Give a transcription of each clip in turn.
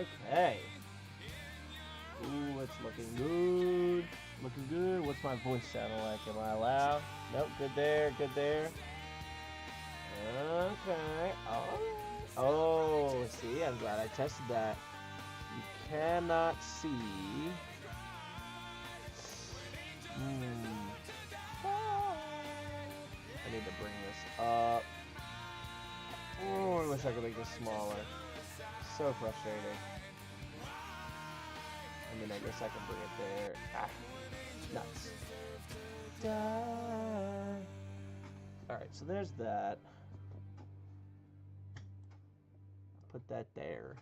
Okay. Ooh, it's looking good. Looking good. What's my voice sounding like? Am I loud? Nope. Good there. Good there. Okay. Oh, see, I'm glad I tested that. You cannot see. I need to bring this up. Oh, I wish I could make this smaller. So frustrating. I mean, I guess I can bring it there. Ah, nuts. Alright, so there's that. Put that there.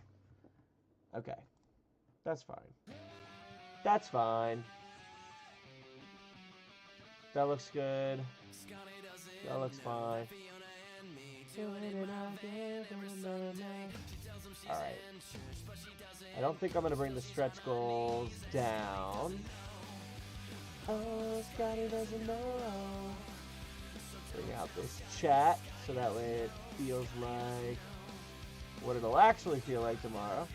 Okay. That's fine. That's fine. That looks good. That looks fine. Alright. I don't think I'm going to bring the stretch goals down. Oh, Scotty doesn't know. Bring out this chat so that way it feels like what it'll actually feel like tomorrow.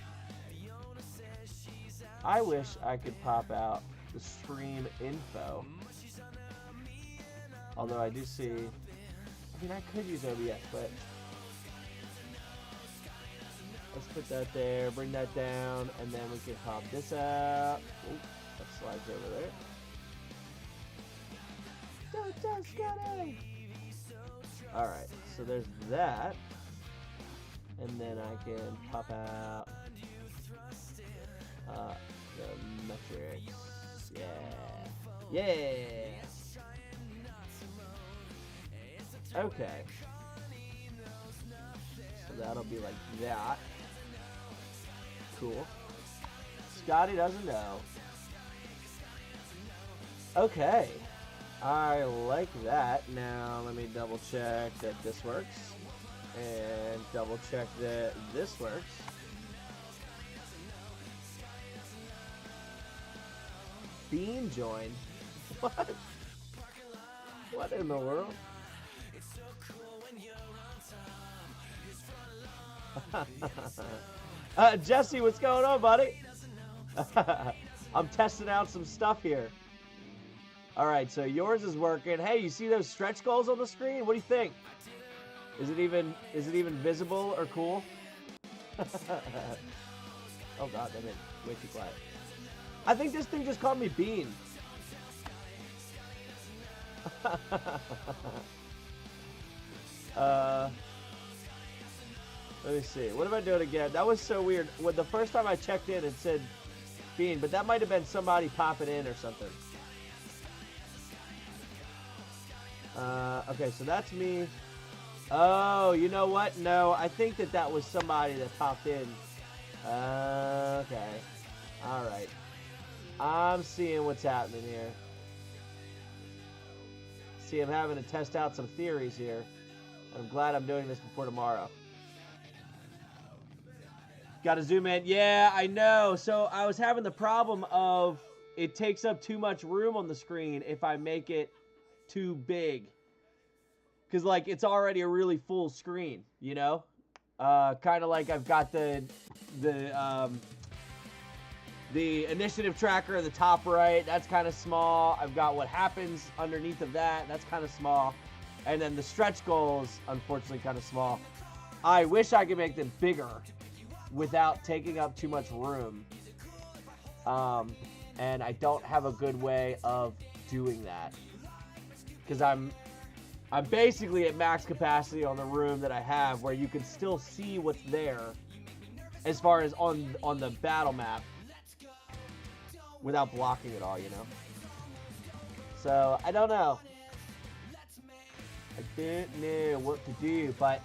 I wish I could pop out the stream info. Although I do see, I mean, I could use OBS, but let's put that there, bring that down, and then we can pop this out. Oop, that slides over there. Alright, so there's that. And then I can pop out the metrics. Yeah. Yeah. Okay. So that'll be like that. Cool. Scotty doesn't know. Okay. I like that. Now let me double check that this works. And double check that this works. Bean joined. What? What in the world? Jesse, what's going on, buddy? I'm testing out some stuff here. All right, so yours is working. Hey, you see those stretch goals on the screen? What do you think? Is it even visible or cool? Oh god, that made way too quiet. I think this thing just called me Bean. Let me see. What if I do it again? That was so weird. When the first time I checked in, it said Bean, but that might have been somebody popping in or something. Okay, so that's me. Oh, you know what? No, I think that was somebody that popped in. Okay. Alright. I'm seeing what's happening here. See, I'm having to test out some theories here. I'm glad I'm doing this before tomorrow. Gotta zoom in. Yeah, I know. So I was having the problem of it takes up too much room on the screen if I make it too big. Because, like, it's already a really full screen, you know? Kind of like I've got the initiative tracker at the top right. That's kind of small. I've got what happens underneath of that. That's kind of small. And then the stretch goals, unfortunately, kind of small. I wish I could make them bigger without taking up too much room. And I don't have a good way of doing that. Because I'm basically at max capacity on the room that I have, where you can still see what's there as far as on the battle map without blocking it all, you know? So, I don't know. I don't know what to do, but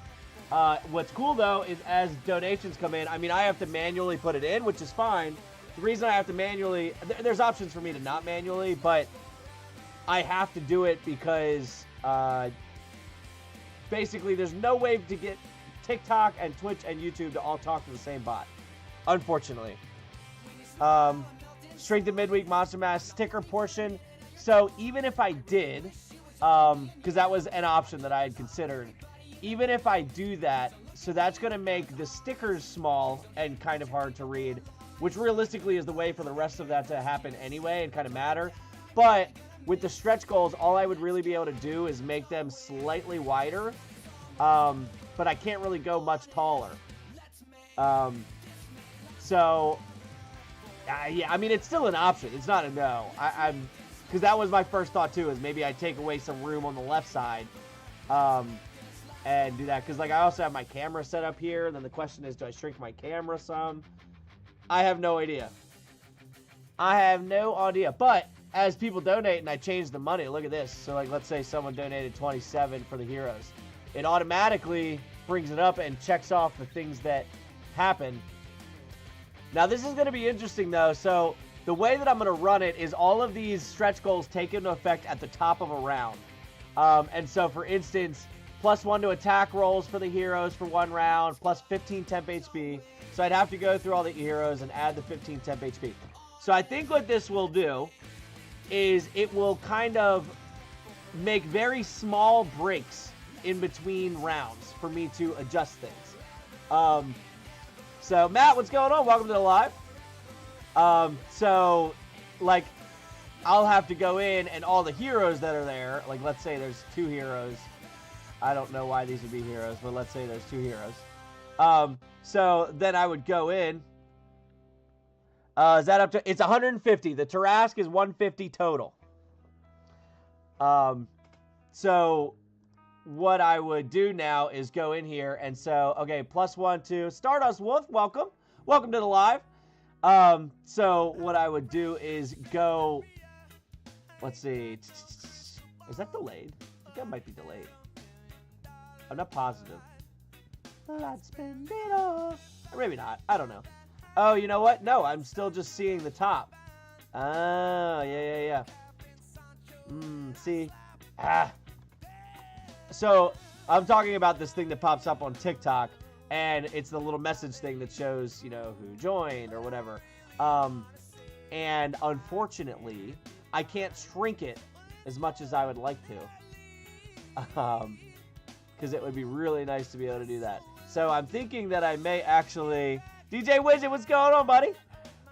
what's cool, though, is as donations come in, I mean, I have to manually put it in, which is fine. The reason I have to manually... There's options for me to not manually, but I have to do it because... basically, there's no way to get TikTok and Twitch and YouTube to all talk to the same bot, unfortunately. Strength of Midweek Monster Mass sticker portion. So even if I did, because that was an option that I had considered, even if I do that, So that's going to make the stickers small and kind of hard to read, which realistically is the way for the rest of that to happen anyway and kind of matter. But with the stretch goals, all I would really be able to do is make them slightly wider. But I can't really go much taller. Yeah, I mean, it's still an option. It's not a no. Because that was my first thought too, is maybe I take away some room on the left side, and do that. Because like I also have my camera set up here. And then the question is, do I shrink my camera some? I have no idea. But as people donate and I change the money, look at this. So like, let's say someone donated 27 for the heroes. It automatically brings it up and checks off the things that happen. Now, this is going to be interesting, though. So the way that I'm going to run it is all of these stretch goals take into effect at the top of a round. And so, for instance, +1 to attack rolls for the heroes for 1 round, plus 15 temp HP. So I'd have to go through all the heroes and add the 15 temp HP. So I think what this will do is it will kind of make very small breaks in between rounds for me to adjust things. So, Matt, what's going on? Welcome to the live. So, like, I'll have to go in and all the heroes that are there, like, let's say there's 2 heroes. I don't know why these would be heroes, but let's say there's 2 heroes. So, then I would go in. Is that up to... It's 150. The Tarask is 150 total. So... what I would do now is go in here, and so, okay, +1 to Stardust Wolf, welcome to the live. So what I would do is go, let's see, is that delayed? I think that might be delayed. I'm not positive. Let's spin it off. Or maybe not, I don't know. Oh, you know what? No, I'm still just seeing the top. Oh, yeah. See, So, I'm talking about this thing that pops up on TikTok, and it's the little message thing that shows, you know, who joined or whatever. And unfortunately, I can't shrink it as much as I would like to. Because it would be really nice to be able to do that. So, I'm thinking that I may actually... DJ Widget, what's going on, buddy?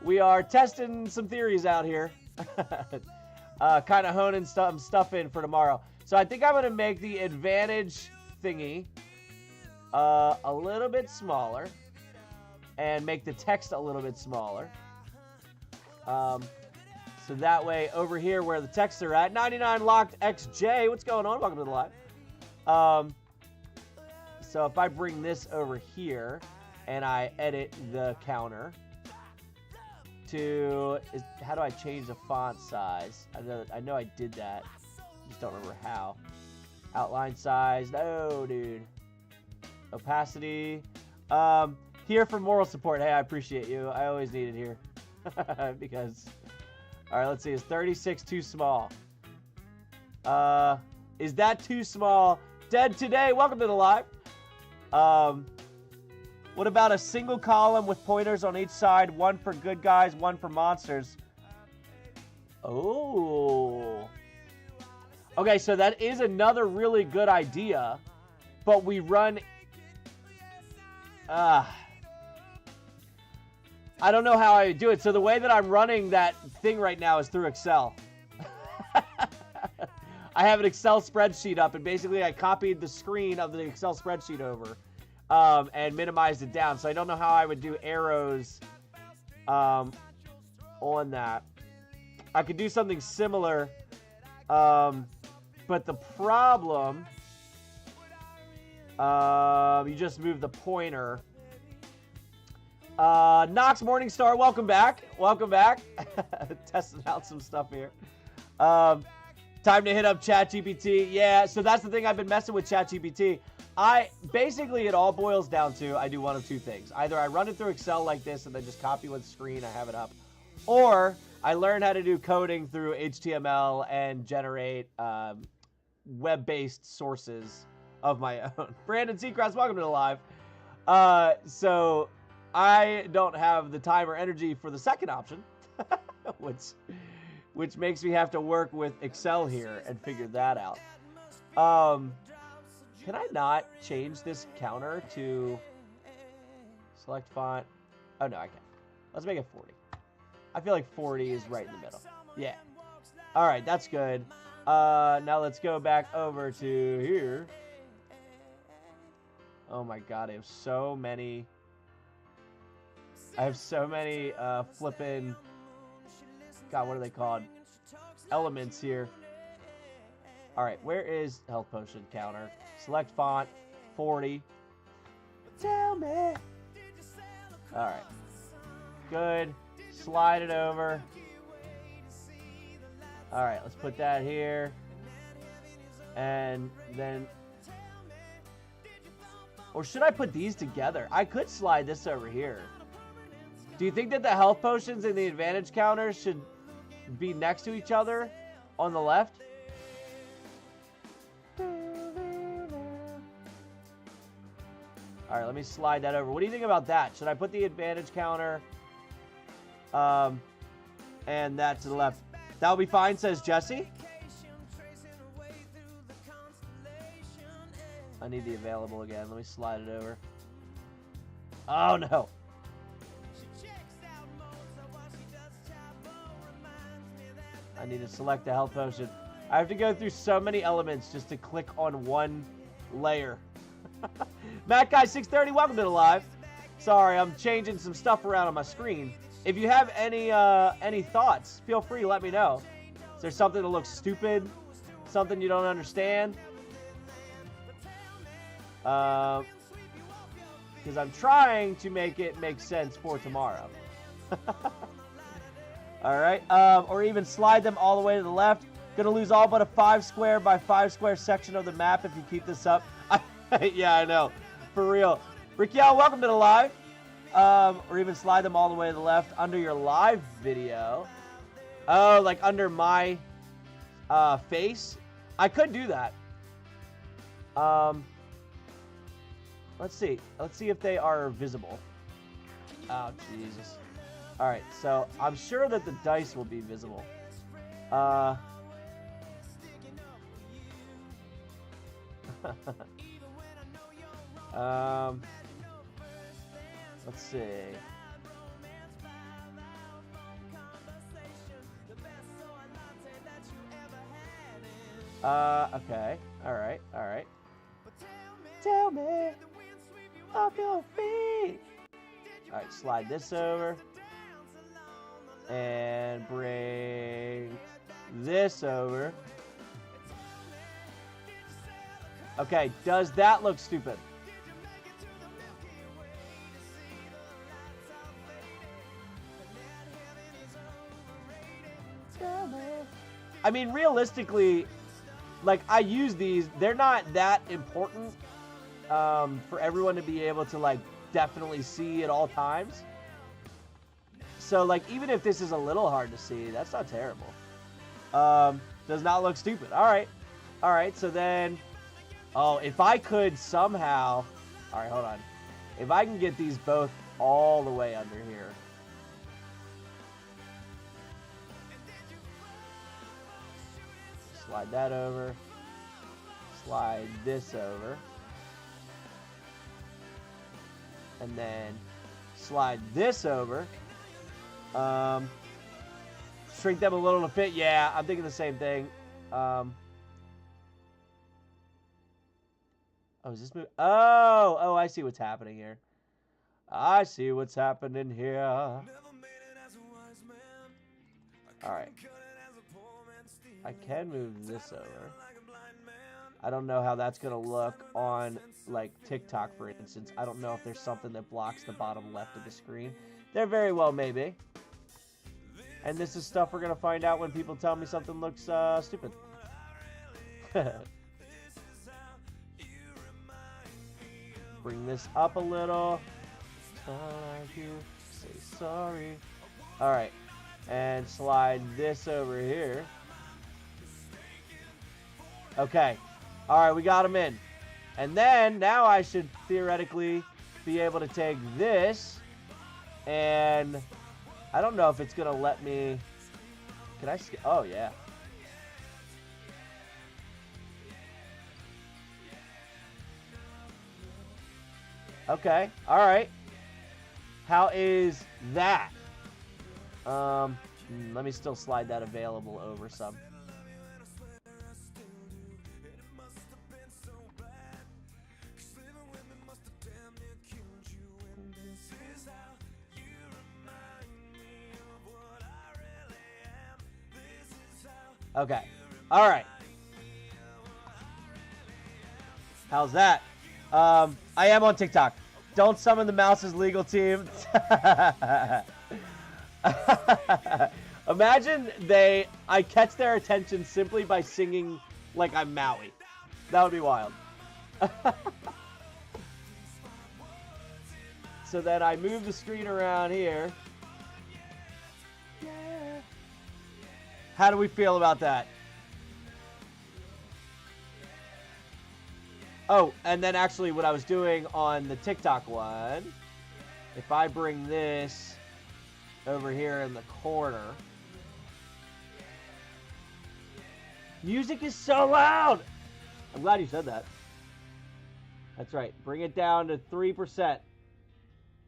We are testing some theories out here. Kind of honing some stuff in for tomorrow. So I think I'm going to make the advantage thingy a little bit smaller and make the text a little bit smaller. So that way over here where the texts are at, 99 locked XJ, what's going on? Welcome to the live. So if I bring this over here and I edit the counter to, how do I change the font size? I know I did that. Just don't remember how. Outline size. No, dude. Opacity. Here for moral support. Hey, I appreciate you. I always need it here. Because... Alright, let's see. Is 36 too small? Is that too small? Dead today. Welcome to the live. What about a single column with pointers on each side? One for good guys, one for monsters. Oh... Okay, so that is another really good idea, but we run... I don't know how I do it. So the way that I'm running that thing right now is through Excel. I have an Excel spreadsheet up, and basically I copied the screen of the Excel spreadsheet over and minimized it down. So I don't know how I would do arrows on that. I could do something similar... but the problem, you just move the pointer. Nox Morningstar, welcome back. Testing out some stuff here. Time to hit up ChatGPT. Yeah, so that's the thing. I've been messing with ChatGPT. Basically, it all boils down to, I do one of 2 things. Either I run it through Excel like this and then just copy with the screen, I have it up. Or I learn how to do coding through HTML and generate web-based sources of my own. Brandon Seacrest, welcome to the live. So I don't have the time or energy for the second option, which makes me have to work with Excel here and figure that out. Can I not change this counter to select font? Oh, no, I can. Let's make it 40. I feel like 40 is right in the middle. Yeah. All right, that's good. Now let's go back over to here. Oh my god, I have so many flippin', god, what are they called? Elements here. All right, where is health potion counter? Select font, 40. Tell me. All right, good. Slide it over. All right, let's put that here. And then, or should I put these together? I could slide this over here. Do you think that the health potions and the advantage counters should be next to each other on the left? All right, let me slide that over. What do you think about that? Should I put the advantage counter and that to the left? That'll be fine, says Jesse. I need the available again. Let me slide it over. Oh, no. I need to select the health potion. I have to go through so many elements just to click on one layer. Matt Guy 630, welcome to the live. Sorry, I'm changing some stuff around on my screen. If you have any thoughts, feel free to let me know. Is there something that looks stupid? Something you don't understand? Because I'm trying to make it make sense for tomorrow. All right, or even slide them all the way to the left. Gonna lose all but a 5 square by 5 square section of the map if you keep this up. Yeah, I know, for real. Raquel, welcome to the live. Or even slide them all the way to the left under your live video. Oh, like under my face? I could do that. Let's see. Let's see if they are visible. Oh, Jesus. All right, so I'm sure that the dice will be visible. Let's see. Okay. All right. Tell me off your feet. All right, slide this over. And bring this over. Okay, does that look stupid? I mean, realistically, like, I use these. They're not that important for everyone to be able to, like, definitely see at all times. So, like, even if this is a little hard to see, that's not terrible. Does not look stupid. All right, so then, oh, if I could somehow, all right, hold on. If I can get these both all the way under here. Slide that over. Slide this over. And then slide this over. Shrink them a little to fit. Yeah, I'm thinking the same thing. Oh, is this movie? Oh, I see what's happening here. I see what's happening here. All right. I can move this over. I don't know how that's going to look on, like, TikTok, for instance. I don't know if there's something that blocks the bottom left of the screen. There very well may be. And this is stuff we're going to find out when people tell me something looks stupid. Bring this up a little. Say sorry. All right. And slide this over here. Okay. All right, we got them in. And then, now I should theoretically be able to take this, and I don't know if it's going to let me... Can I... Oh, yeah. Okay. All right. How is that? Let me still slide that available over some. Okay. All right. How's that? I am on TikTok. Don't summon the mouse's legal team. Imagine I catch their attention simply by singing like I'm Maui. That would be wild. So then I move the screen around here. Yeah. How do we feel about that? Oh, and then actually what I was doing on the TikTok one, if I bring this over here in the corner. Music is so loud! I'm glad you said that. That's right. Bring it down to 3%.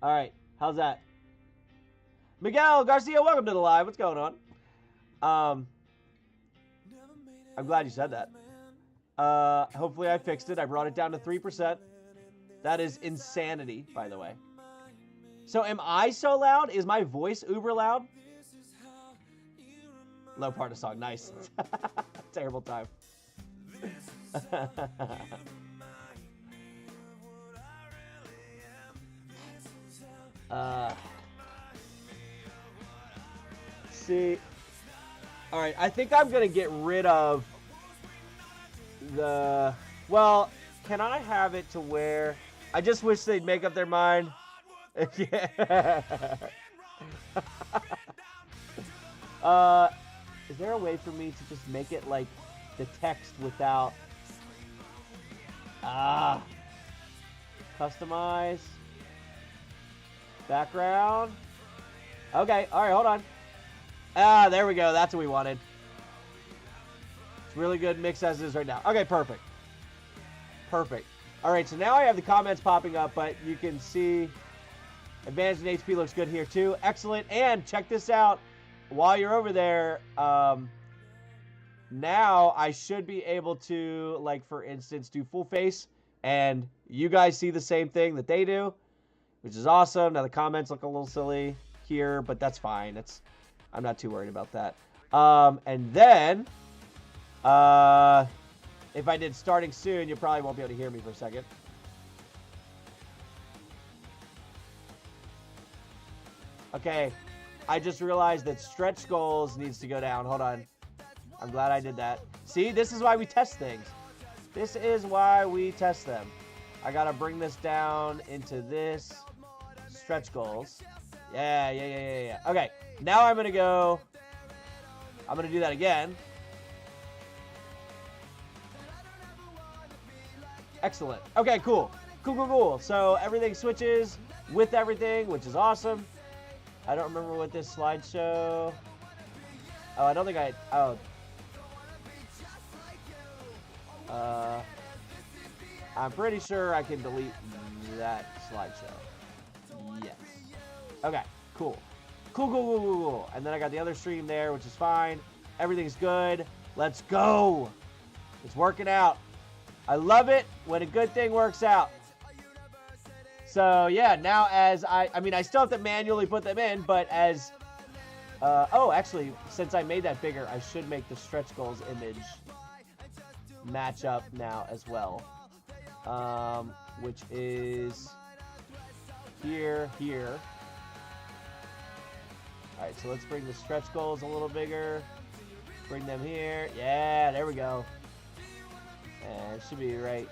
All right. How's that? Miguel Garcia, welcome to the live. What's going on? I'm glad you said that. Hopefully I fixed it. I brought it down to 3%. That is insanity, by the way. So am I so loud? Is my voice uber loud? Low part of song. Nice. Terrible time. See. All right. I think I'm going to get rid of the... Well, can I have it to where... I just wish they'd make up their mind. Yeah. Is there a way for me to just make it like the text without... Customize. Background. Okay, alright, hold on. There we go. That's what we wanted. It's really good mix as it is right now. Okay, perfect. Perfect. Alright, so now I have the comments popping up, but you can see Advantage in HP looks good here too. Excellent. And check this out. While you're over there, now I should be able to, like, for instance, do full face, and you guys see the same thing that they do, which is awesome. Now the comments look a little silly here, but that's fine. I'm not too worried about that. And then, if I did starting soon, you probably won't be able to hear me for a second. Okay, I just realized that stretch goals needs to go down. Hold on. I'm glad I did that. See, this is why we test things. This is why we test them. I gotta bring this down into this. Stretch goals. Yeah. Okay, now I'm gonna go. I'm gonna do that again. Excellent. Okay, cool. Cool. So everything switches with everything, which is awesome. I don't remember what this slideshow... Oh, I don't think I... Oh. I'm pretty sure I can delete that slideshow. Yes. Okay, cool. Cool. And then I got the other stream there, which is fine. Everything's good. Let's go. It's working out. I love it when a good thing works out. So, yeah, now as I mean, I still have to manually put them in, but as, oh, actually, since I made that bigger, I should make the stretch goals image match up now as well, which is here. All right, so let's bring the stretch goals a little bigger. Bring them here. Yeah, there we go. And it should be right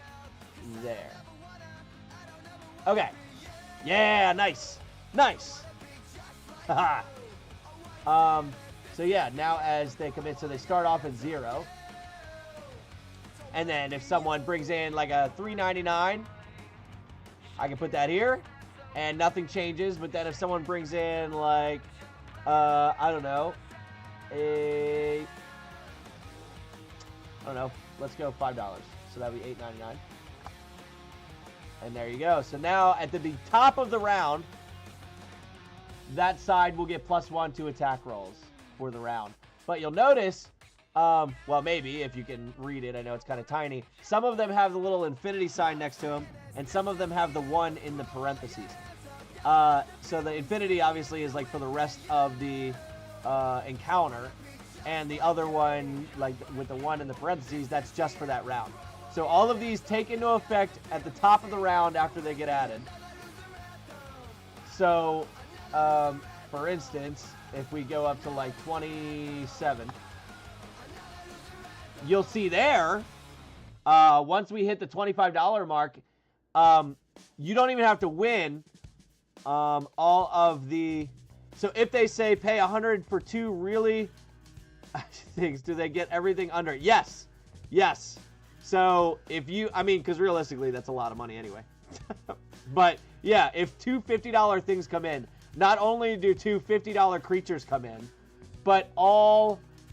there. Okay. Yeah, nice. Haha. So yeah, now as they come in, so they start off at 0. And then if someone brings in like a $3.99, I can put that here and nothing changes. But then if someone brings in like, I don't know, let's go $5. So that'd be $8.99. And there you go. So now at the top of the round, that side will get +1 to attack rolls for the round. But you'll notice, well, maybe if you can read it, I know it's kind of tiny. Some of them have the little infinity sign next to them, and some of them have the 1 in the parentheses. So the infinity obviously is like for the rest of the encounter, and the other one, like with the 1 in the parentheses, that's just for that round. So all of these take into effect at the top of the round after they get added. So, for instance, if we go up to like 27, you'll see there, once we hit the $25 mark, you don't even have to win all of the... So if they say pay 100 for 2 really things, do they get everything under? Yes. Yes. So if you, I mean, because realistically, that's a lot of money anyway. But yeah, if 2 $50 things come in, not only do 2 $50 creatures come in, but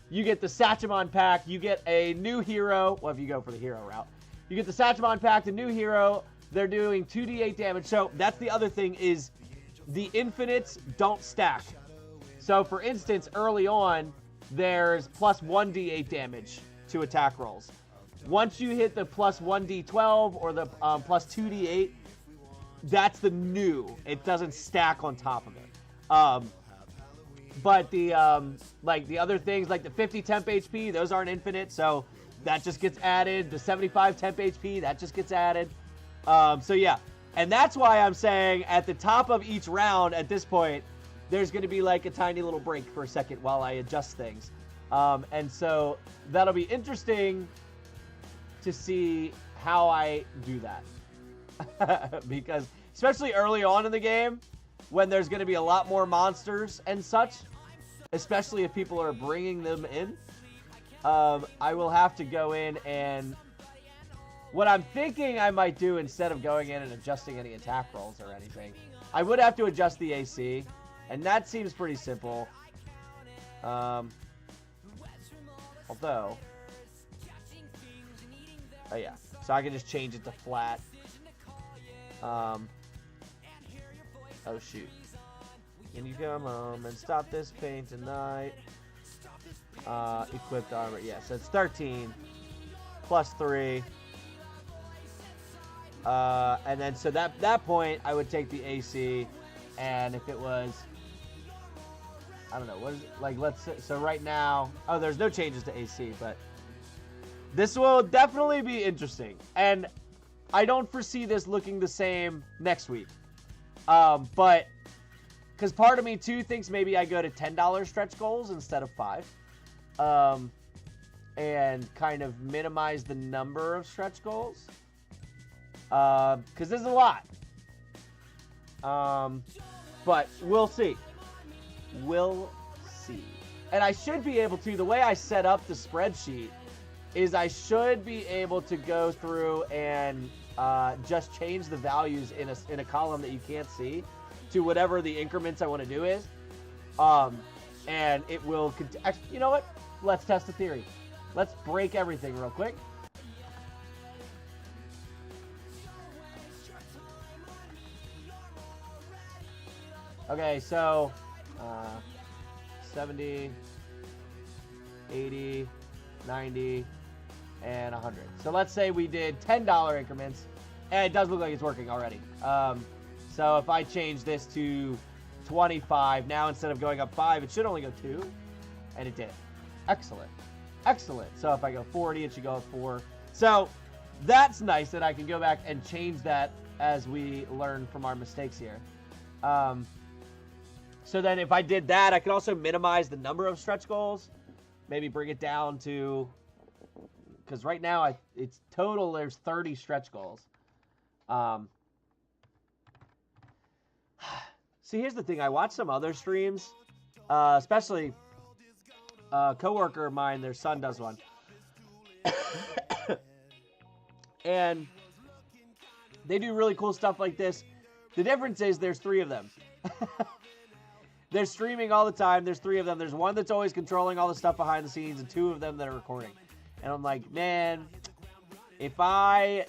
you get the Sachemon pack, you get a new hero. Well, if you go for the hero route, you get the Sachemon pack, the new hero. They're doing 2d8 damage. So that's the other thing is the infinites don't stack. So for instance, early on, there's +1d8 damage to attack rolls. Once you hit the +1d12 or the +2d8, that's the new. It doesn't stack on top of it. But the like the other things, like the 50 temp HP, those aren't infinite, so that just gets added. The 75 temp HP, that just gets added. So yeah, and that's why I'm saying at the top of each round at this point, there's going to be like a tiny little break for a second while I adjust things. And so that'll be interesting to see how I do that. Because especially early on in the game, when there's going to be a lot more monsters and such, especially if people are bringing them in, I will have to go in and... What I'm thinking I might do instead of going in and adjusting any attack rolls or anything, I would have to adjust the AC, and that seems pretty simple. Although... Oh yeah, so I can just change it to flat. Oh shoot. Can you come home and stop this pain tonight? Equipped armor, yeah, so it's 13 plus 3. And then so that point I would take the AC, and if it was, I don't know, what is it, like, let's say, so right now, oh, there's no changes to AC, but this will definitely be interesting, and I don't foresee this looking the same next week, but because part of me too thinks maybe I go to $10 stretch goals instead of 5, and kind of minimize the number of stretch goals, because there's a lot, but we'll see. We'll see. And I should be able to, the way I set up the spreadsheet is I should be able to go through and just change the values in a column that you can't see to whatever the increments I want to do is. And it will, you know what? Let's test the theory. Let's break everything real quick. Okay, so 70, 80, 90, and 100. So let's say we did $10 increments, and it does look like it's working already. So if I change this to 25, now instead of going up 5, it should only go 2, and it did. Excellent. Excellent. So if I go 40, it should go up 4. So that's nice that I can go back and change that as we learn from our mistakes here. So then if I did that, I could also minimize the number of stretch goals. Maybe bring it down to... Because right now, it's total, there's 30 stretch goals. See, here's the thing. I watch some other streams, especially a coworker of mine, their son does one. And they do really cool stuff like this. The difference is there's 3 of them. They're streaming all the time. There's 3 of them. There's one that's always controlling all the stuff behind the scenes, and 2 of them that are recording. And I'm like, man, if I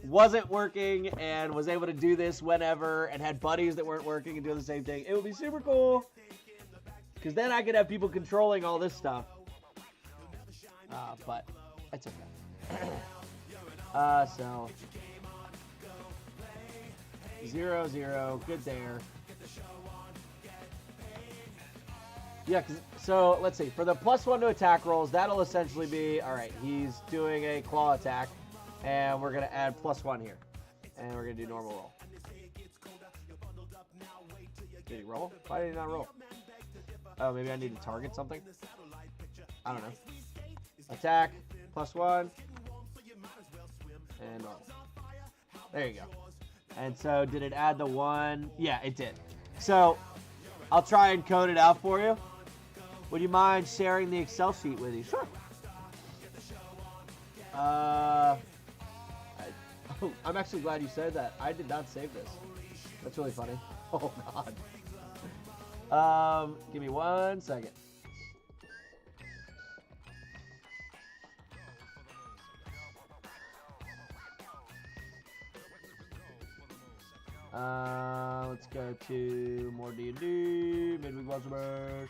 wasn't working and was able to do this whenever and had buddies that weren't working and doing the same thing, it would be super cool. Because then I could have people controlling all this stuff. But it's okay. So 0-0, good there. Yeah, so let's see. For the +1 to attack rolls, that'll essentially be, all right, he's doing a claw attack, and we're going to add +1 here. And we're going to do normal roll. Did he roll? Why did he not roll? Oh, maybe I need to target something? I don't know. Attack, +1, and normal. There you go. And so, did it add the 1? Yeah, it did. So, I'll try and code it out for you. Would you mind sharing the Excel sheet with you? Sure. I'm actually glad you said that. I did not save this. That's really funny. Oh, God. Give me 1 second. Let's go to more D&D, Midweek Monster.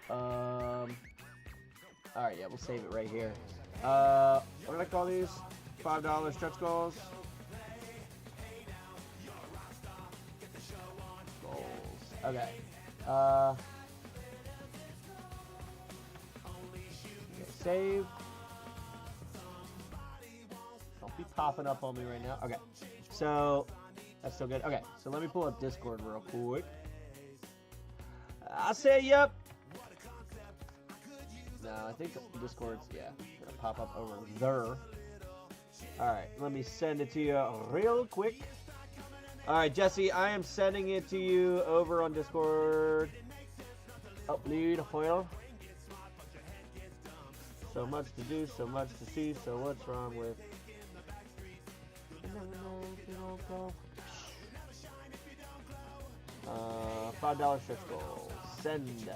Alright, yeah, we'll save it right here. What did I call these? $5 stretch goals. Okay. Save. Don't be popping up on me right now. Okay. So, that's still good. Okay, so let me pull up Discord real quick. I say yep. No, I think Discord's, yeah, gonna pop up over there. Alright, let me send it to you real quick. Alright, Jesse, I am sending it to you over on Discord. Upload file. So much to do, so much to see, so what's wrong with... $5 stretch goal. Send.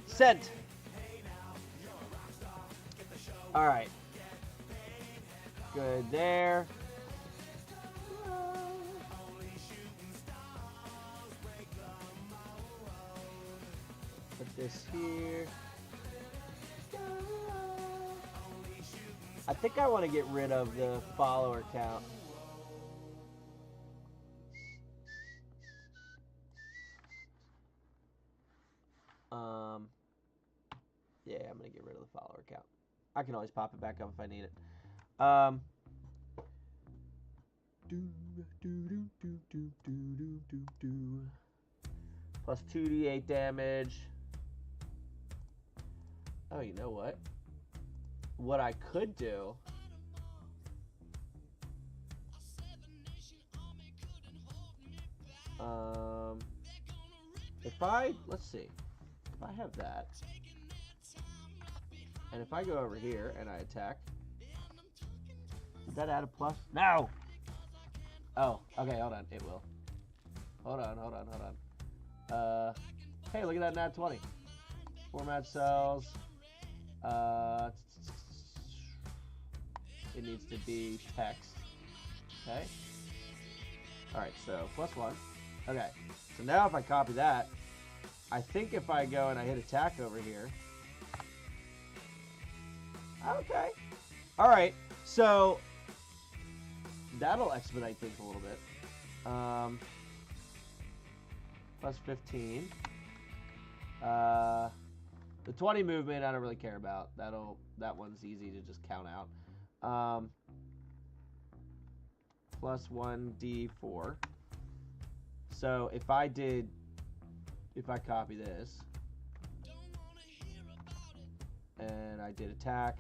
Sent. Alright. Good there. Put this here. I think I want to get rid of the follower count. Yeah, I'm going to get rid of the follower count. I can always pop it back up if I need it. Plus 2d8 damage. Oh, you know what? What I could do... let's see. If I have that, and if I go over here and I attack, did that add a plus? No! Oh, okay, hold on. It will. Hold on. Hey, look at that nat 20. Format cells. It needs to be text. Okay. Alright, so +1. Okay, so now if I copy that, I think if I go and I hit attack over here. Okay. Alright, so that'll expedite things a little bit. Plus 15. The 20 movement I don't really care about. That one's easy to just count out. Plus 1d4. So if I copy this and I did attack,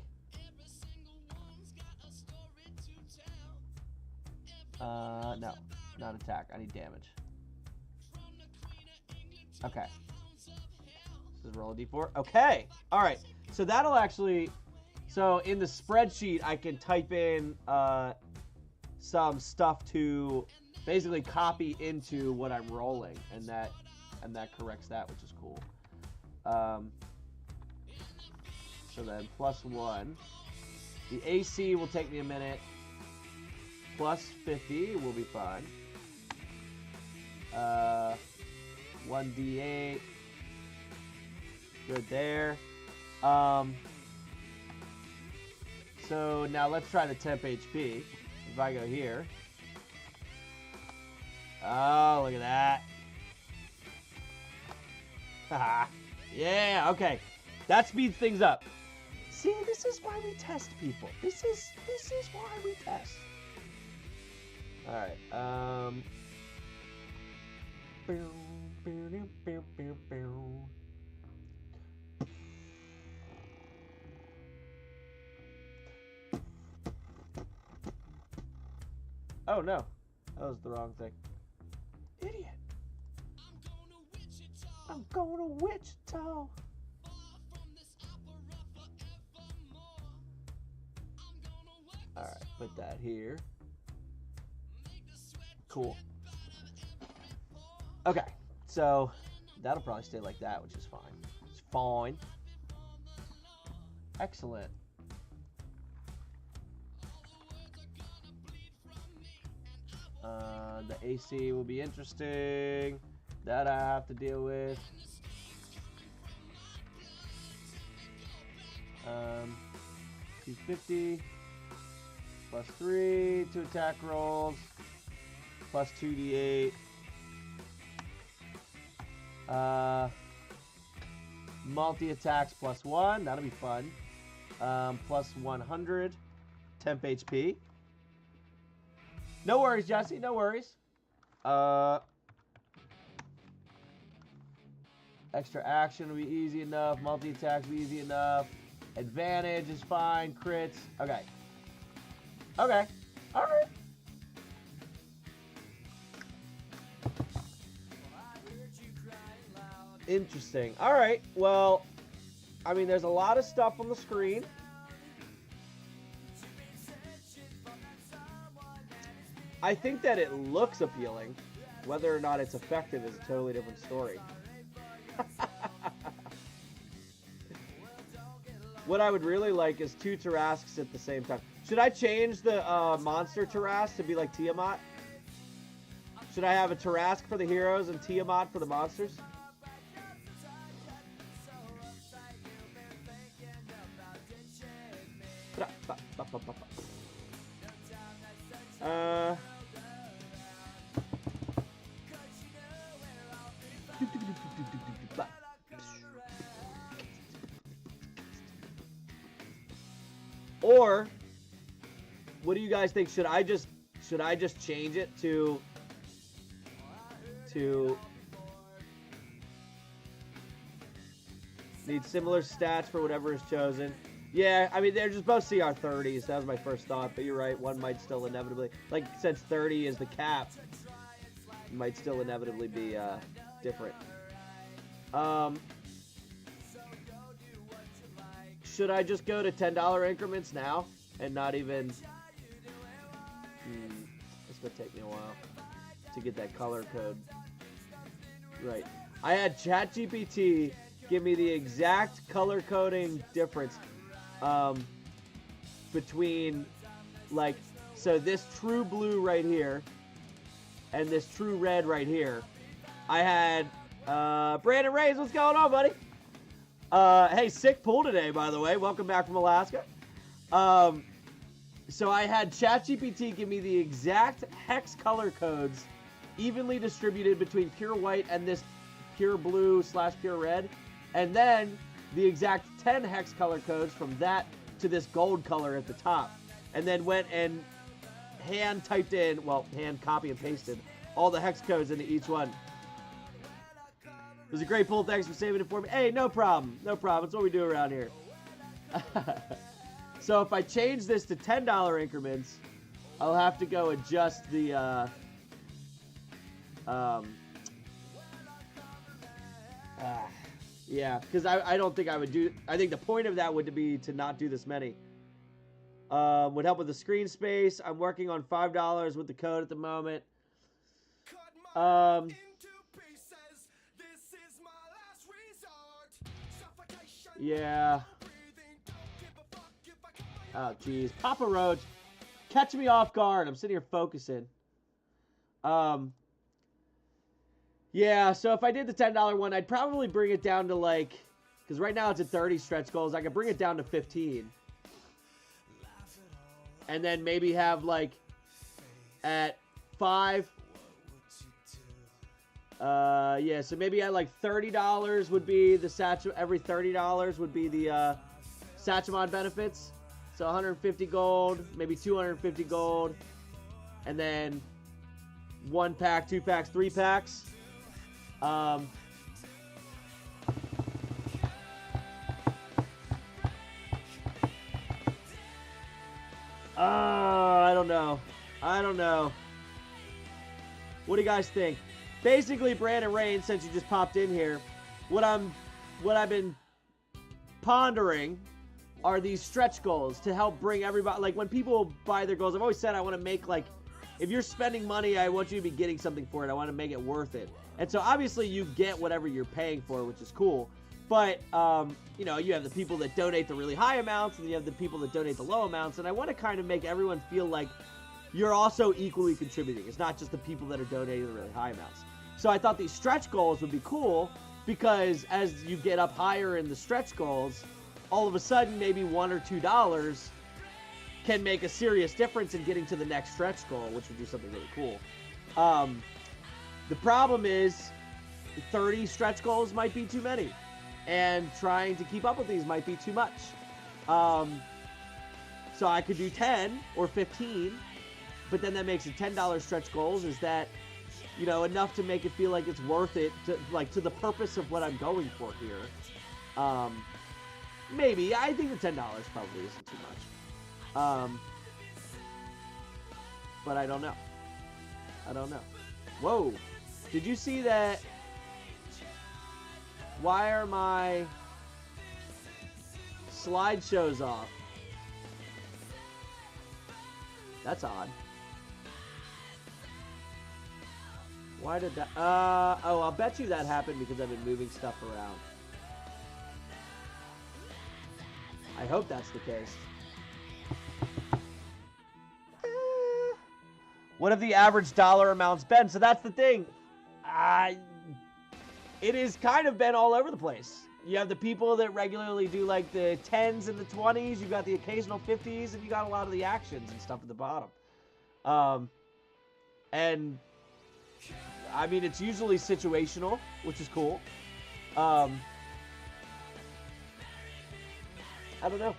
no, not attack. I need damage. Okay. This is roll a d4. Okay. All right. So that'll actually. So in the spreadsheet, I can type in some stuff to basically copy into what I'm rolling, and that corrects that, which is cool. So then +1. The AC will take me a minute. plus 50 will be fine. 1d8. Good there. So now let's try the temp HP. If I go here. Oh, look at that. Haha. Yeah, okay. That speeds things up. See, this is why we test people. This is why we test. All right. Oh no, that was the wrong thing. Idiot. I'm going to Wichita. Alright, put that here. Cool. Okay, so that'll probably stay like that, which is fine. It's fine. Excellent. The AC will be interesting. That I have to deal with. 250 plus 3, 2 attack rolls plus 2d8. Multi attacks plus 1. That'll be fun. Plus 100 temp HP. No worries, Jesse. No worries. Extra action will be easy enough. Multi-attacks will be easy enough. Advantage is fine. Crits. Okay. Okay. All right. Interesting. All right. Well, I mean, there's a lot of stuff on the screen. I think that it looks appealing. Whether or not it's effective is a totally different story. What I would really like is 2 Tarrasques at the same time. Should I change the monster Tarrasque to be like Tiamat? Should I have a Tarrasque for the heroes and Tiamat for the monsters? Or what do you guys think? Should I just change it to need similar stats for whatever is chosen? Yeah, I mean, they're just both CR30s. That was my first thought, but you're right. One might still inevitably, like, since 30 is the cap, might still inevitably be different. Should I just go to $10 increments now and not even... It's going to take me a while to get that color code. Right. I had ChatGPT give me the exact color coding difference between, like, so this true blue right here and this true red right here. I had Brandon Reyes, what's going on, buddy? Hey, sick pool today, by the way. Welcome back from Alaska. So I had ChatGPT give me the exact hex color codes evenly distributed between pure white and this pure blue / pure red. And then the exact 10 hex color codes from that to this gold color at the top. And then went and hand copy and pasted all the hex codes into each one. It was a great pull. Thanks for saving it for me. Hey, no problem. No problem. It's what we do around here. So if I change this to $10 increments, I'll have to go adjust the yeah, because I don't think I would do... I think the point of that would be to not do this many. Would help with the screen space. I'm working on $5 with the code at the moment. Yeah. Oh, jeez. Papa Roach. catching me off guard. I'm sitting here focusing. Yeah, so if I did the $10 one, I'd probably bring it down to like, because right now it's at 30 stretch goals. I could bring it down to 15. And then maybe have like at 5. Yeah, so maybe at like $30 would be the every $30 would be the Satchmon benefits. So 150 gold, maybe 250 gold, and then 1 pack, 2 packs, 3 packs. I don't know. I don't know. What do you guys think? Basically, Brandon Rain, since you just popped in here, what I've been pondering are these stretch goals to help bring everybody. Like when people buy their goals, I've always said I want to make like, if you're spending money, I want you to be getting something for it. I want to make it worth it. And so obviously you get whatever you're paying for, which is cool. But, you know, you have the people that donate the really high amounts, and you have the people that donate the low amounts. And I want to kind of make everyone feel like you're also equally contributing. It's not just the people that are donating the really high amounts. So I thought these stretch goals would be cool because as you get up higher in the stretch goals, all of a sudden maybe $1 or $2 can make a serious difference in getting to the next stretch goal, which would do something really cool. The problem is 30 stretch goals might be too many, and trying to keep up with these might be too much. So I could do 10 or 15, but then that makes it $10 stretch goals. Is that, you know, enough to make it feel like it's worth it to, like, to the purpose of what I'm going for here? Maybe. I think the $10 probably isn't too much. But I don't know. I don't know. Whoa. Did you see that? Why are my slideshows off? That's odd. Why did that? Oh, I'll bet you that happened because I've been moving stuff around. I hope that's the case. What have the average dollar amounts been? So that's the thing. It has kind of been all over the place. You have the people that regularly do like the 10s and the 20s. You've got the occasional 50s, and you got a lot of the actions and stuff at the bottom. And I mean, it's usually situational, which is cool. I don't know.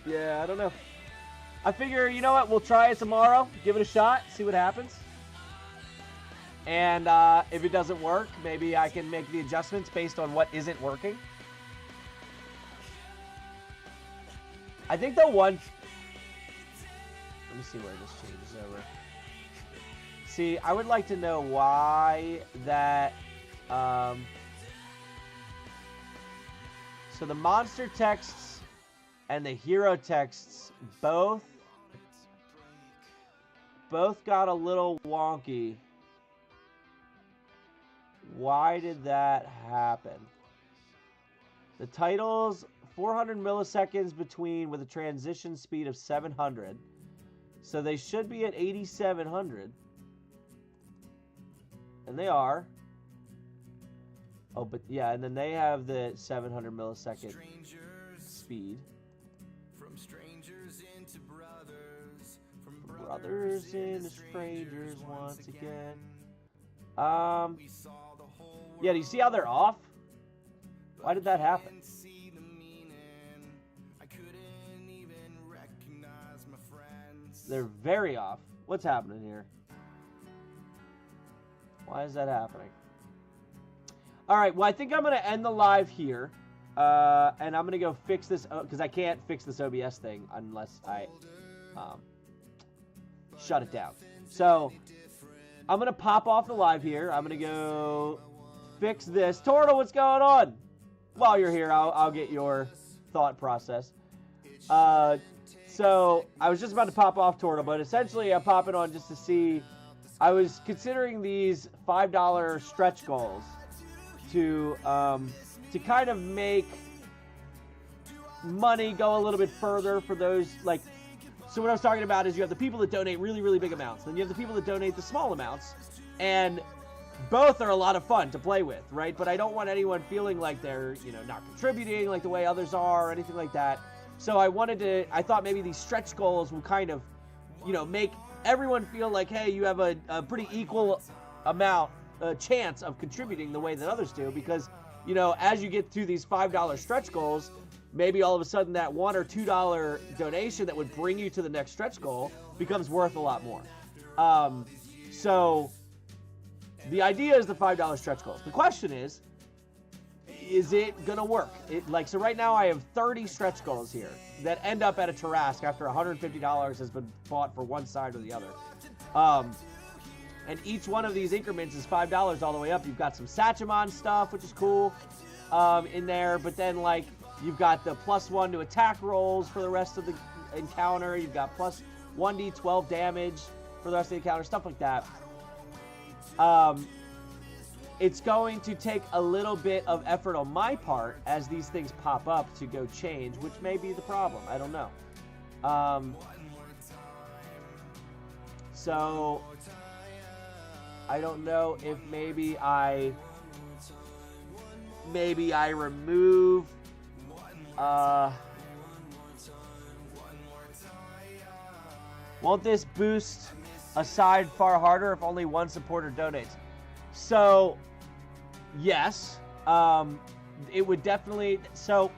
Yeah, I don't know. I figure, you know what, we'll try it tomorrow, give it a shot, see what happens. And if it doesn't work, maybe I can make the adjustments based on what isn't working. I think the one... Let me see where this changes over. See, I would like to know why that... So the monster texts and the hero texts both got a little wonky. Why did that happen? The titles, 400 milliseconds between with a transition speed of 700. So they should be at 8,700. And they are. Oh, but yeah, and then they have the 700 millisecond speed. From strangers into brothers. From brothers into strangers once again. Yeah, do you see how they're off? Why did that happen? They're very off. What's happening here? Why is that happening? All right, well, I think I'm going to end the live here. And I'm going to go fix this, because I can't fix this OBS thing unless I shut it down. So I'm going to pop off the live here. I'm going to go fix this. Tortle, what's going on? While you're here, I'll get your thought process. So I was just about to pop off Tortle, but essentially I'm popping on just to see I was considering these $5 stretch goals to kind of make money go a little bit further for those, like, so what I was talking about is you have the people that donate really, really big amounts. Then you have the people that donate the small amounts. And both are a lot of fun to play with, right? But I don't want anyone feeling like they're, not contributing like the way others are or anything like that. So I thought maybe these stretch goals will kind of, make everyone feel like, hey, you have a pretty equal amount, chance of contributing the way that others do. Because, as you get to these $5 stretch goals, maybe all of a sudden that $1 or $2 donation that would bring you to the next stretch goal becomes worth a lot more. So the idea is the $5 stretch goals. The question is it going to work? So right now I have 30 stretch goals here that end up at a Tarrasque after $150 has been bought for one side or the other. And each one of these increments is $5 all the way up. You've got some Satchemon stuff, which is cool, in there. But then, you've got the +1 to attack rolls for the rest of the encounter. You've got plus 1d12 damage for the rest of the encounter, stuff like that. It's going to take a little bit of effort on my part as these things pop up to go change, which may be the problem. I don't know. So I don't know if maybe I remove won't this boost a side far harder if only one supporter donates? So yes, it would definitely. So,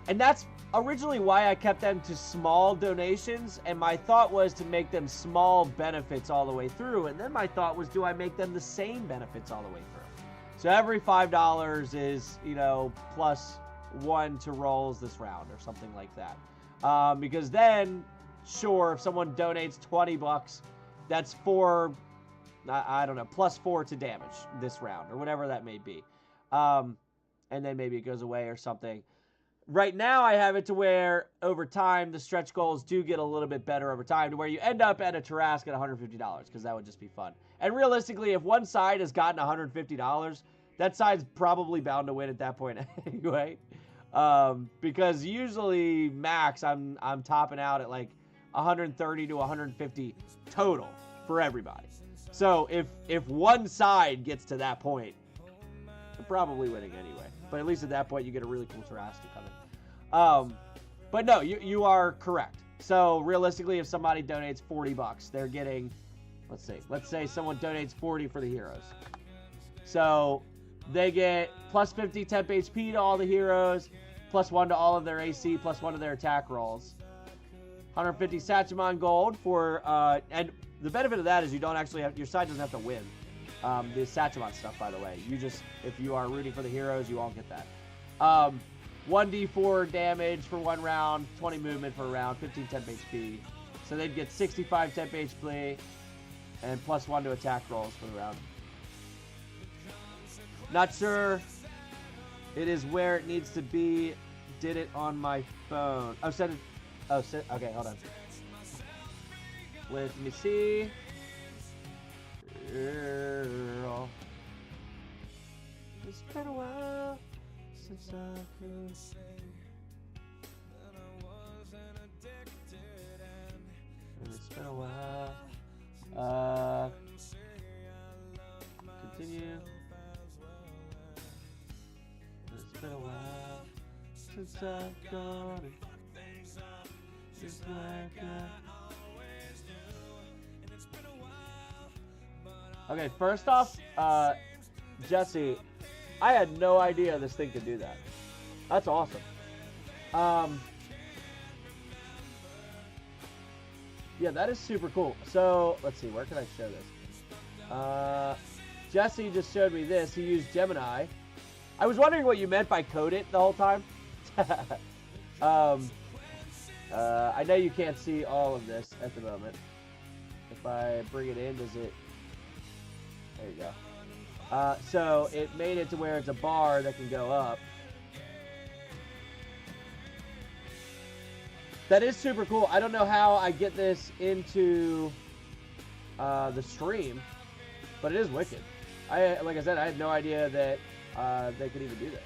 and that's originally why I kept them to small donations, and my thought was to make them small benefits all the way through, and then my thought was, do I make them the same benefits all the way through? So every $5 is, +1 to rolls this round or something like that. Because then, sure, if someone donates $20, that's I don't know, +4 to damage this round or whatever that may be. And then maybe it goes away or something. Right now I have it to where over time the stretch goals do get a little bit better over time to where you end up at a Tarrasque at $150 because that would just be fun. And realistically, if one side has gotten $150, that side's probably bound to win at that point anyway. Because usually max I'm topping out at 130 to 150 total for everybody. So if one side gets to that point, they're probably winning anyway. But at least at that point, you get a really cool Tarrasque coming. But no, you are correct. So realistically, if somebody donates $40, they're getting, let's say someone donates 40 for the heroes. So they get +50 temp HP to all the heroes, +1 to all of their AC, +1 to their attack rolls. 150 Satchemon gold for, and the benefit of that is you don't actually have, your side doesn't have to win. The Satchemon stuff, by the way. If you are rooting for the heroes, you all get that. 1d4 damage for one round, 20 movement for a round, 15 temp HP. So they'd get 65 temp HP and +1 to attack rolls for the round. Not sure it is where it needs to be. Did it on my phone. Oh, send it. Oh, okay, hold on. Let me see. Girl. It's been a while since I could say that I wasn't addicted, and it's been a while. Continue. It's been a while since I've gone and just like I always do. And it's been a while. Okay, first off, Jesse, I had no idea this thing could do that. That's awesome. Yeah, that is super cool. So, let's see, where can I show this? Jesse just showed me this. He used Gemini. I was wondering what you meant by code it the whole time. I know you can't see all of this at the moment. If I bring it in, does it... There you go. So it made it to where it's a bar that can go up. That is super cool. I don't know how I get this into the stream, but it is wicked. Like I said, I had no idea that they could even do this.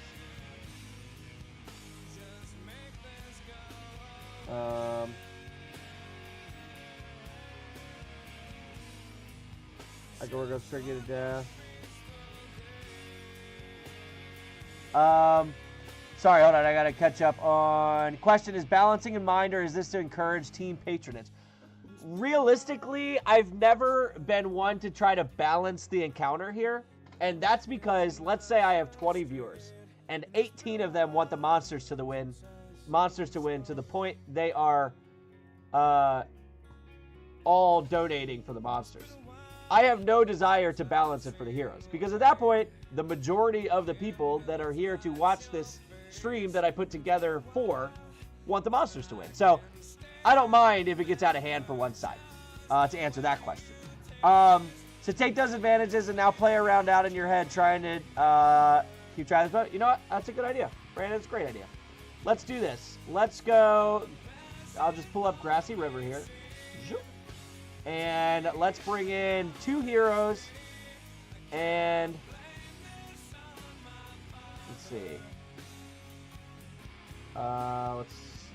I can work up straight to death. Sorry, hold on. I gotta catch up on. Question: is balancing in mind, or is this to encourage team patronage? Realistically, I've never been one to try to balance the encounter here, and that's because let's say I have 20 viewers, and 18 of them want the monsters to win to the point they are all donating for the monsters. I have no desire to balance it for the heroes, because at that point, the majority of the people that are here to watch this stream that I put together for want the monsters to win. So I don't mind if it gets out of hand for one side, to answer that question. So take those advantages and now play around out in your head trying to keep trying this. You know what? That's a good idea. Brandon, it's a great idea. Let's do this. Let's go. I'll just pull up Grassy River here. And let's bring in 2 heroes. And let's see.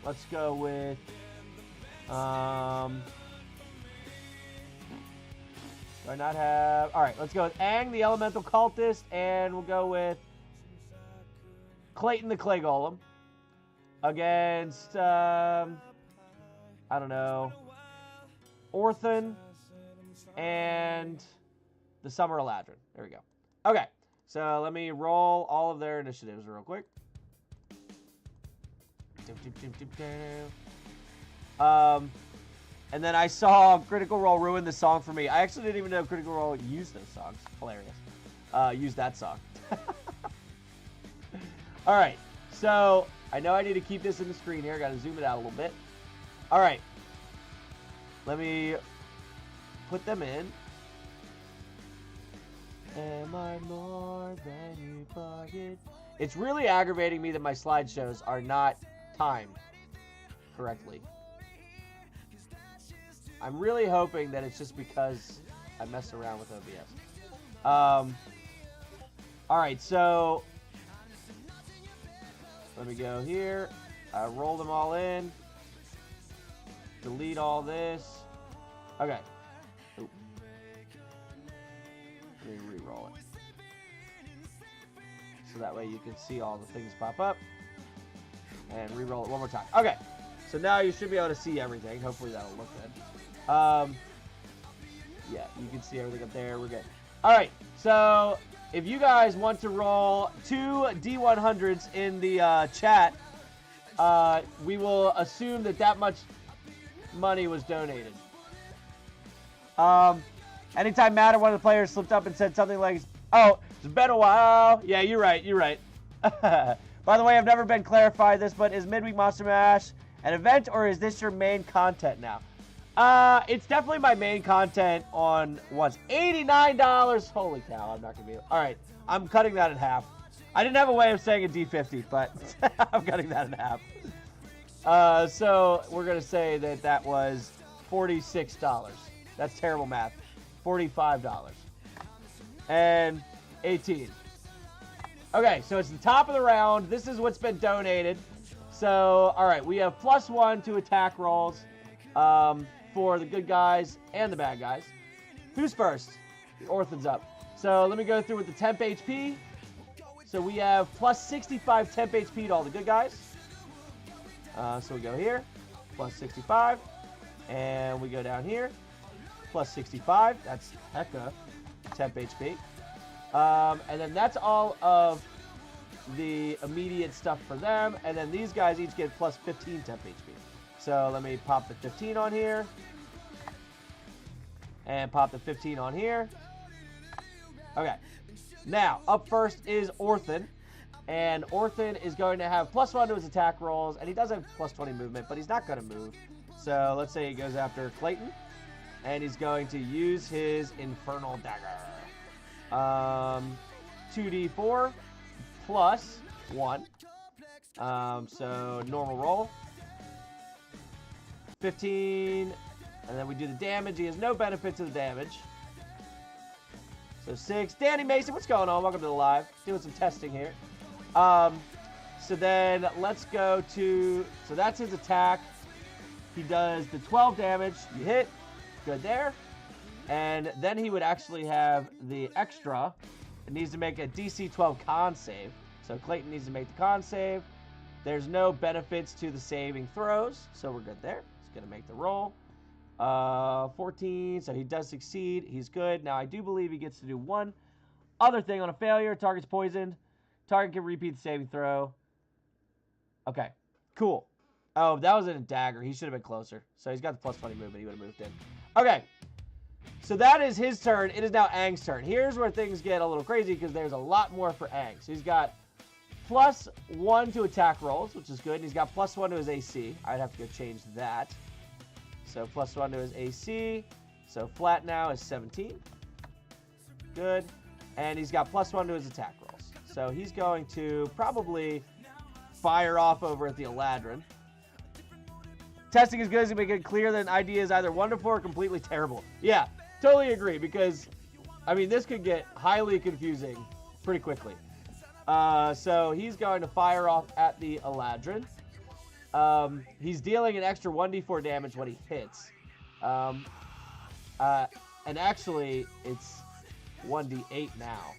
Let's go with do I not have? All right, let's go with Aang, the Elemental Cultist, and we'll go with Clayton, the Clay Golem, against I don't know, Orphan and the Summer Eladrin. There we go. Okay, so let me roll all of their initiatives real quick. And then I saw Critical Role ruin the song for me. I actually didn't even know Critical Role used those songs. Hilarious. Use that song. All right. So I know I need to keep this in the screen here. Got to zoom it out a little bit. All right. Let me put them in. Am I more than you forget? It's really aggravating me that my slideshows are not timed correctly. I'm really hoping that it's just because I messed around with OBS. All right, so let me go here. Roll them all in. Delete all this. Okay. Oop. Let me re-roll it. So that way you can see all the things pop up. And re-roll it one more time. Okay. So now you should be able to see everything. Hopefully that'll look good. Yeah, you can see everything up there. We're good. All right. So if you guys want to roll 2 D100s in the chat, we will assume that much money was donated. Anytime Matt or one of the players slipped up and said something like, "Oh, it's been a while." Yeah, you're right. You're right. By the way, I've never been clarified this, but is Midweek Monster Mash an event, or is this your main content now? It's definitely my main content on what's $89. Holy cow, I'm not gonna be able. All right, I'm cutting that in half. I didn't have a way of saying a D50, but I'm cutting that in half. So we're gonna say that was $46. That's terrible math. $45 and 18. Okay, so it's the top of the round. This is what's been donated. So, all right, we have +1 to attack rolls for the good guys and the bad guys. Who's first? The Orphan's up. So let me go through with the temp HP. So we have +65 temp HP to all the good guys. So we go here, +65. And we go down here, +65. That's hecka temp HP. And then that's all of the immediate stuff for them. And then these guys each get +15 temp HP. So let me pop the 15 on here. And pop the 15 on here. Okay. Now, up first is Orphan. And Orphan is going to have +1 to his attack rolls. And he does have +20 movement, but he's not going to move. So let's say he goes after Clayton. And he's going to use his Infernal Dagger. 2d4 +1. So normal roll. 15 And then we do the damage. He has no benefit to the damage. So 6. Danny Mason, what's going on? Welcome to the live. Doing some testing here. So then let's go to... So that's his attack. He does the 12 damage. You hit. Good there. And then he would actually have the extra. It needs to make a DC 12 con save. So Clayton needs to make the con save. There's no benefits to the saving throws. So we're good there. He's going to make the roll. 14. So he does succeed. He's good. Now I do believe he gets to do one other thing on a failure. Target's poisoned. Target can repeat the saving throw. Okay. Cool. Oh, that was in a dagger. He should have been closer. So he's got the plus 20 movement. He would have moved in. Okay. So that is his turn. It is now Aang's turn. Here's where things get a little crazy because there's a lot more for Aang. So he's got +1 to attack rolls, which is good. And he's got +1 to his AC. I'd have to go change that. So +1 to his AC. So flat now is 17. Good. And he's got +1 to his attack rolls. So he's going to probably fire off over at the Eladrin. Testing is good as you make it clear that an idea is either wonderful or completely terrible. Yeah, totally agree because, I mean, this could get highly confusing pretty quickly. So he's going to fire off at the Eladrin. He's dealing an extra 1d4 damage when he hits. And actually, it's 1d8 now.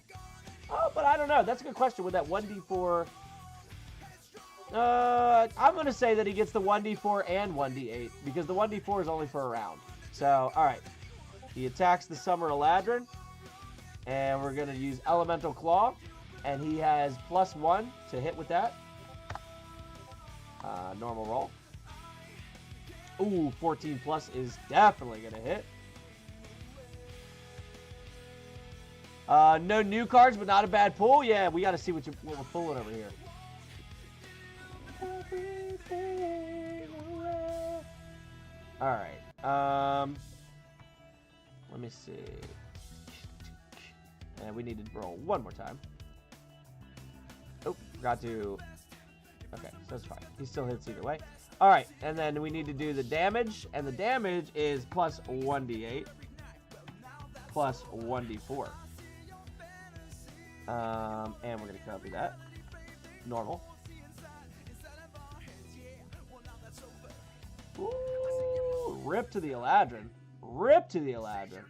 Oh, but I don't know. That's a good question. With that 1d4... I'm going to say that he gets the 1d4 and 1d8 because the 1d4 is only for a round. So, alright. He attacks the Summer Eladrin. And we're going to use Elemental Claw. And he has +1 to hit with that. Normal roll. Ooh, 14 plus is definitely going to hit. No new cards, but not a bad pull. Yeah, we got to see what we're pulling over here. Alright. Let me see. And we need to roll one more time. Oh, forgot to... Okay, so that's fine. He still hits either way. Alright, and then we need to do the damage. And the damage is +1d8. +1d4. And we're going to copy that. Normal. Ooh, rip to the Eladrin. Rip to the Eladrin.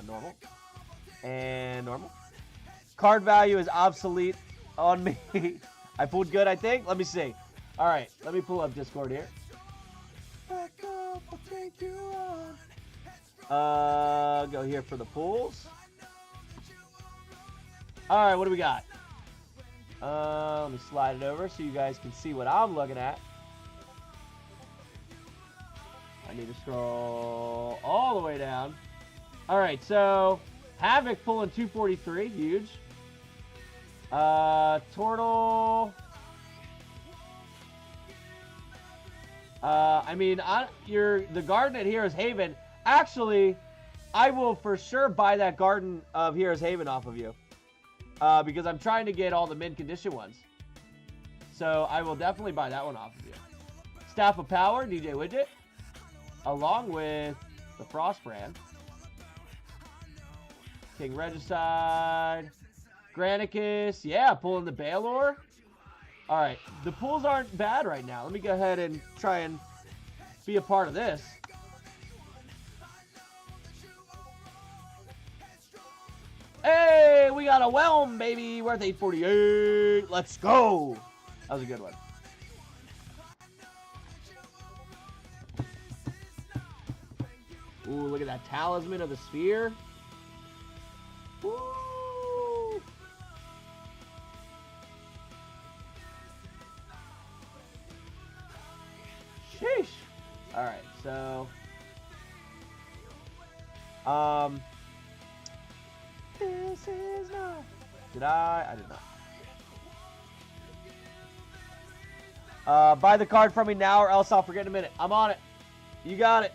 Normal. And normal. Card value is obsolete on me. I pulled good, I think. Let me see. All right, let me pull up Discord here. Back up, I'll take you on. Go here for the pulls. All right, what do we got? Let me slide it over so you guys can see what I'm looking at. I need to scroll all the way down. All right, so Havoc pulling 243, huge. Turtle. I mean, the garden at Heroes Haven. Actually, I will for sure buy that garden of Heroes Haven off of you. Because I'm trying to get all the mid-condition ones. So I will definitely buy that one off of you. Staff of Power, DJ Widget. Along with the Frost brand. King Regicide. Granicus. Yeah, pulling the Baelor. Alright, the pulls aren't bad right now. Let me go ahead and try and be a part of this. Hey, we got a Whelm, baby. Worth 848. Let's go. That was a good one. Ooh, look at that Talisman of the Sphere. Woo! Sheesh. All right, so this is not. Did I? I did not. Buy the card from me now or else I'll forget in a minute. I'm on it. You got it.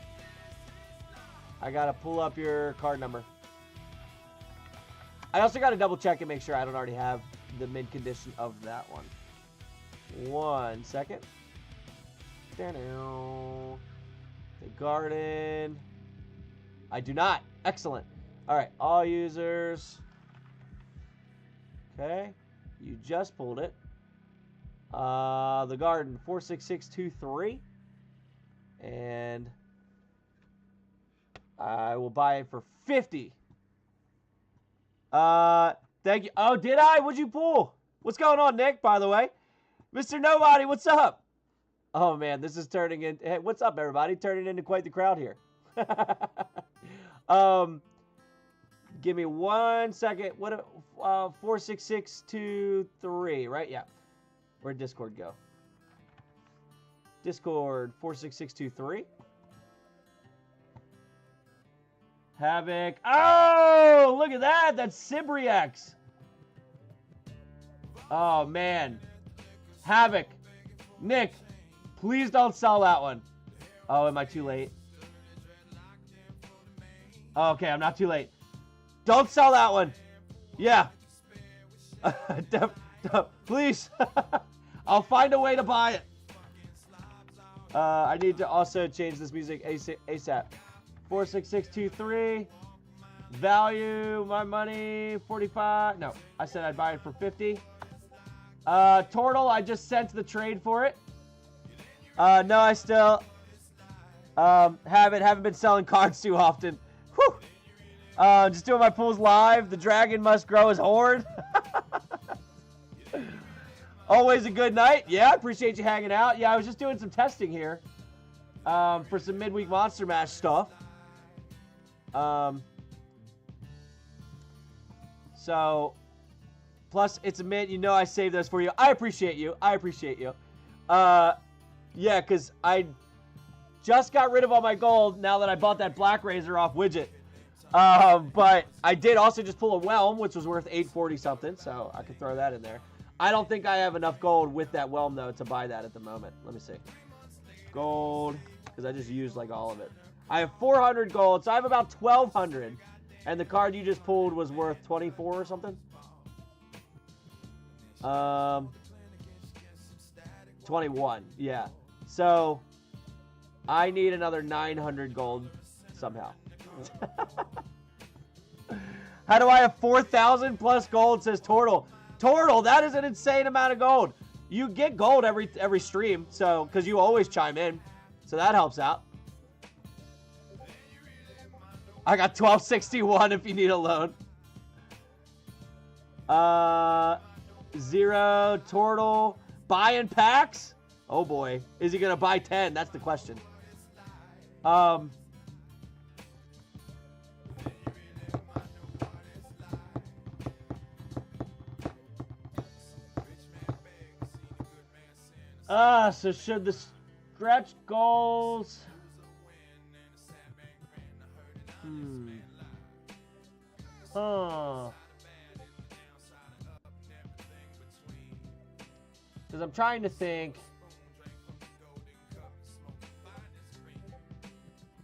I gotta pull up your card number. I also gotta double check and make sure I don't already have the mid condition of that one. 1 second. The garden. I do not. Excellent. All right, all users. Okay, you just pulled it. The garden 46623, and I will buy it for 50. Thank you. Oh, did I? What'd you pull? What's going on, Nick? By the way, Mr. Nobody, what's up? Oh man, this is turning into. Hey, what's up, everybody? Turning into quite the crowd here. Give me 1 second. What? 46623, right? Yeah. Where'd Discord go? Discord 46623. Havoc. Oh, look at that. That's Cibriex. Oh, man. Havoc. Nick, please don't sell that one. Oh, am I too late? Okay, I'm not too late. Don't sell that one. Yeah. Please. I'll find a way to buy it. I need to also change this music ASAP. 46623. Value my money 45. No, I said I'd buy it for 50. Tortle, I just sent the trade for it. No, I still haven't been selling cards too often. Whew. Just doing my pulls live. The dragon must grow his horde. Always a good night. Yeah, I appreciate you hanging out. Yeah, I was just doing some testing here for some midweek Monster Mash stuff. So, plus it's a mint. You know I saved those for you. I appreciate you. I appreciate you. Yeah, because I just got rid of all my gold now that I bought that Black Razor off widget. But I did also just pull a Whelm, which was worth 840 something, so I could throw that in there. I don't think I have enough gold with that Whelm, though, to buy that at the moment. Let me see. Gold, because I just used, like, all of it. I have 400 gold, so I have about 1,200. And the card you just pulled was worth 24 or something? 21, yeah. So, I need another 900 gold somehow. How do I have 4,000 plus gold, says Tortle. Tortle, that is an insane amount of gold. You get gold every stream, so because you always chime in, so that helps out. I got 1261 if you need a loan. 0 Tortle buying packs. Oh boy, is he gonna buy 10? That's the question. So should the stretch goals... Huh. Because I'm trying to think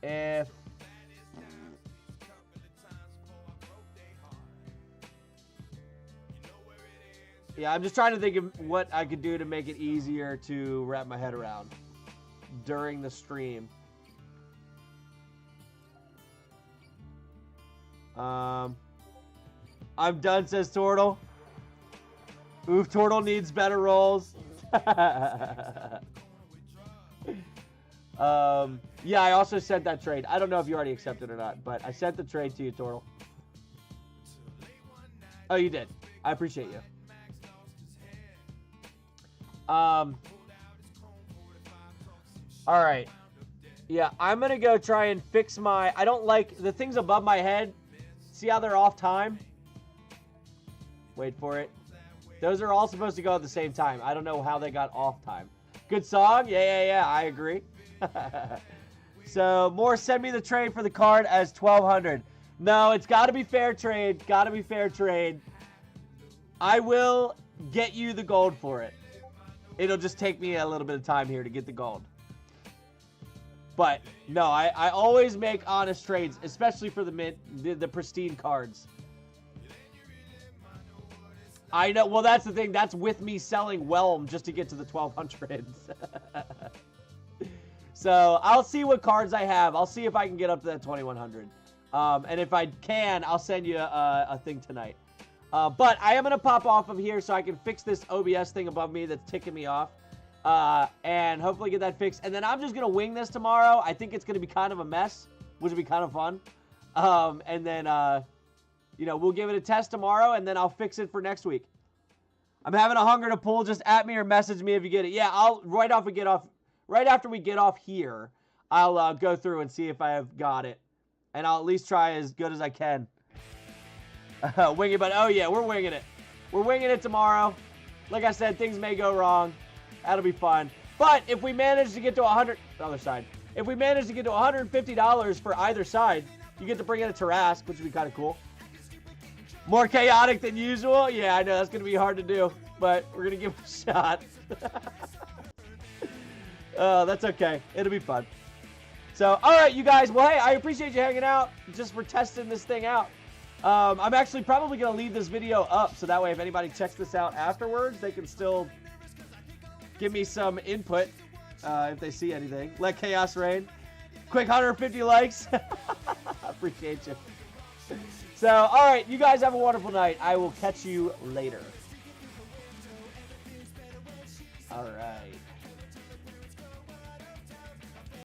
if... Yeah, I'm just trying to think of what I could do to make it easier to wrap my head around during the stream. I'm done, says Tortle. Oof, Tortle needs better rolls. Yeah, I also sent that trade. I don't know if you already accepted it or not, but I sent the trade to you, Tortle. Oh, you did. I appreciate you. All right. Yeah, I'm going to go try and fix my... I don't like the things above my head. See how they're off time? Wait for it. Those are all supposed to go at the same time. I don't know how they got off time. Good song? Yeah. I agree. So, more send me the trade for the card as 1,200. No, it's got to be fair trade. Got to be fair trade. I will get you the gold for it. It'll just take me a little bit of time here to get the gold. But, no, I always make honest trades, especially for the pristine cards. I know, well, that's the thing. That's with me selling Whelm just to get to the 1,200s. So I'll see what cards I have. I'll see if I can get up to that 2100. And if I can, I'll send you a thing tonight. But I am going to pop off of here so I can fix this OBS thing above me that's ticking me off. And hopefully get that fixed. And then I'm just going to wing this tomorrow. I think it's going to be kind of a mess, which will be kind of fun. And then, you know, we'll give it a test tomorrow, and then I'll fix it for next week. I'm having a hunger to pull. Just at me or message me if you get it. Yeah, I'll right after we get off here, I'll go through and see if I have got it. And I'll at least try as good as I can. Wing it, but oh yeah, we're winging it. We're winging it tomorrow. Like I said, things may go wrong. That'll be fun. But if we manage to get to the other side. If we manage to get to $150 for either side, you get to bring in a Tarrasque, which would be kind of cool. More chaotic than usual? Yeah, I know that's going to be hard to do, but we're going to give it a shot. That's okay. It'll be fun. So, all right, you guys. Well, hey, I appreciate you hanging out just for testing this thing out. I'm actually probably going to leave this video up, so that way if anybody checks this out afterwards, they can still give me some input if they see anything. Let chaos reign. Quick 150 likes. Appreciate you. So, all right, you guys have a wonderful night. I will catch you later. All right.